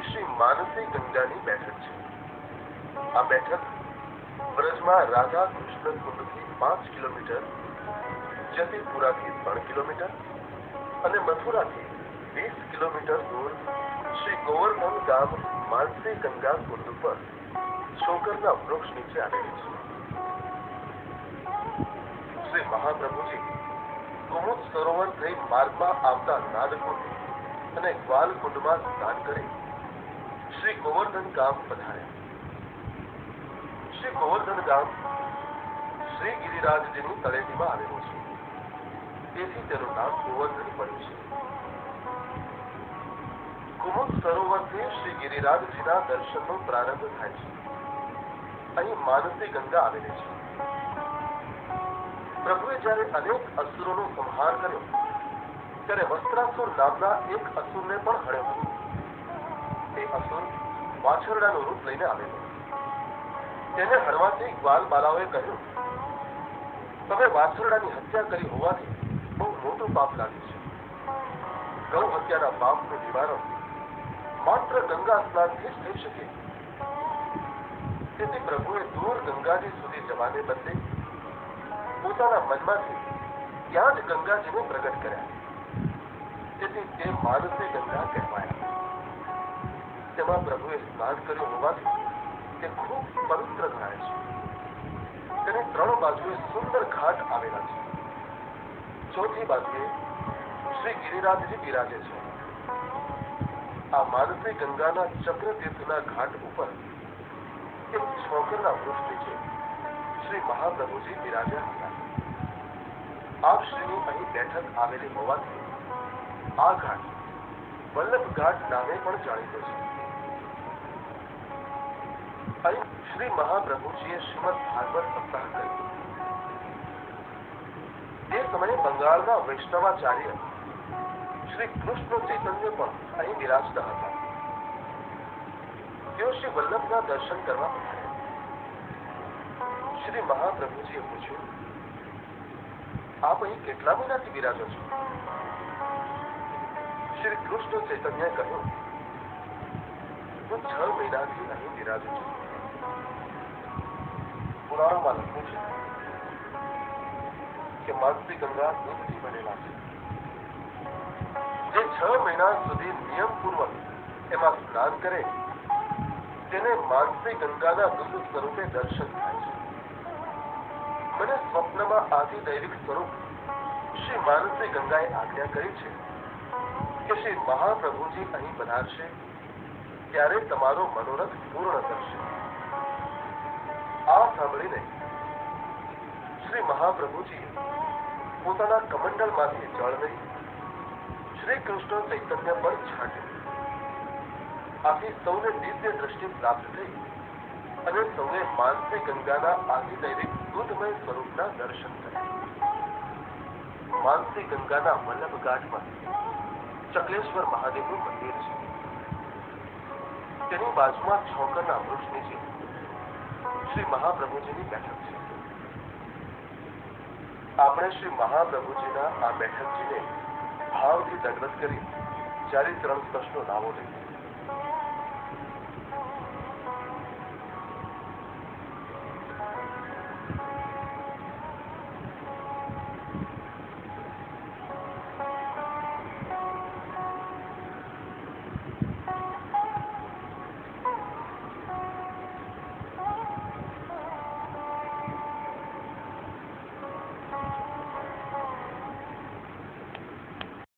શ્રી માનસી ગંગાની બેઠક છે। આ બેઠક વ્રજમાં રાધા કૃષ્ણ કુંડથી 5 કિલોમીટર, જતીપુરાથી 3 કિલોમીટર અને મથુરાથી 20 કિલોમીટર દૂર શ્રી ગોવર્ધન ગામ માનસી ગંગા કુંડ પર શોકરના વૃક્ષ નીચે આવેલી છે। શ્રી મહાપ્રભુજી કુમુદ સરોવર થઈ માર્ગમાં આવતા નાદકુંડ અને ગ્વાલકુંડમાં સ્નાન કરી શ્રી ગોવર્ધન ગામ પધાર્યા। શ્રી ગોવર્ધન ગામ શ્રી ગિરિરાજજીની તળેટીમાં આવેલું છે, તેથી તેનું નામ ગોવર્ધન પડ્યું છે। કુમુદ સરોવરથી શ્રી ગિરિરાજજીના દર્શનનો પ્રારંભ થાય છે। અહીં માનસી ગંગા આવેલી છે। પ્રભુએ જ્યારે અનેક અસુરોનો સંહાર કર્યો ત્યારે વસ્ત્રાસુર નામના એક અસુરને પણ હણ્યો હતો। તે અસુર વાછરડાનું રૂપ લઈને આવેલો। તેને હણવાથી ગ્વાલબાલાઓએ કહ્યું, તમે વાછરડાની હત્યા કરી હોવાથી બહુ મોટું પાપ લાગ્યું છે। ગૌ હત્યાના પાપનું નિવારણ માત્ર ગંગા સ્નાનથી જ થઈ શકે। તેથી પ્રભુએ દૂર ગંગાજી સુધી જવાને બદલે પોતાના મનમાંથી ત્યાં જ ગંગાજીને પ્રગટ કર્યા। તેથી તે માનસી ગંગા કહેવાયા। તેમાં પ્રભુએ સ્નાન કર્યું હોવાથી તે ખૂબ પવિત્ર ગણાય છે। તેની 3 બાજુએ સુંદર ઘાટ આવેલા છે। ચોથી બાજુએ શ્રી ગિરિરાજજી બિરાજે છે। આ માનસી ગંગાના ચક્રતીર્થના ઘાટ ઉપર એક છોકરના વૃક્ષ નીચે શ્રી મહાપ્રભુજી બિરાજ્યા હતા। આપ શ્રીની અહીં બેઠક આવેલી હોવાથી આ ઘાટ વલ્લભ ઘાટ નામે પણ જાણીતો છે। અહીં શ્રી મહાપ્રભુજીએ શ્રીમદ ભાગવત સપ્તાહ કર્યું। તે સમયે બંગાળના વૈષ્ણવાચાર્ય શ્રી કૃષ્ણ ચૈતન્ય પણ અહીં બિરાજતા હતા। તેઓ શ્રી વલ્લભના દર્શન કરવા પધાર્યા। શ્રી મહાપ્રભુજીએ પૂછ્યું, આપ અહીં કેટલા મહિનાથી બિરાજો છો? શ્રી કૃષ્ણ ચૈતન્યએ કહ્યું, હું 6 મહિનાથી અહીં બિરાજું છું। પુરાણોમાં લખ્યું છે કે માનસી ગંગા દૂધથી બનેલા છે। જે 6 મહિના સુધી નિયમપૂર્વક એમાં સ્નાન કરે તેને માનસી ગંગાના દૂધ સ્વરૂપે દર્શન થાય છે। મને સ્વપ્નમાં આદિ દૈવિક સ્વરૂપ શ્રી માનસી ગંગાએ આજ્ઞા કરી છે કે શ્રી મહાપ્રભુજી અહીં પધારશે ત્યારે તમારો મનોરથ પૂર્ણ કરશે। આ સાંભળીને શ્રી મહાપ્રભુજીએ પોતાના કમંડળમાંથી જળ લઈ શ્રી કૃષ્ણ ચૈતન્ય પર છાંટ્યું। આથી સૌને દિવ્ય દ્રષ્ટિ પ્રાપ્ત થઈ અને સૌએ માનસી ગંગાના આદિદૈવિક દૂધમય સ્વરૂપના દર્શન કર્યા। માનસી ગંગાના વલ્લભ ઘાટમાં ચકલેશ્વર મહાદેવનું મંદિર છે। તેની બાજુમાં છોકરના વૃક્ષ નીચે શ્રી મહાપ્રભુજીની બેઠક છે। આપણે શ્રી મહાપ્રભુજીના આ બેઠકજીને ભાવથી દંડવત કરી ચારિત્રણ સ્પર્શનો લાવો લઈએ।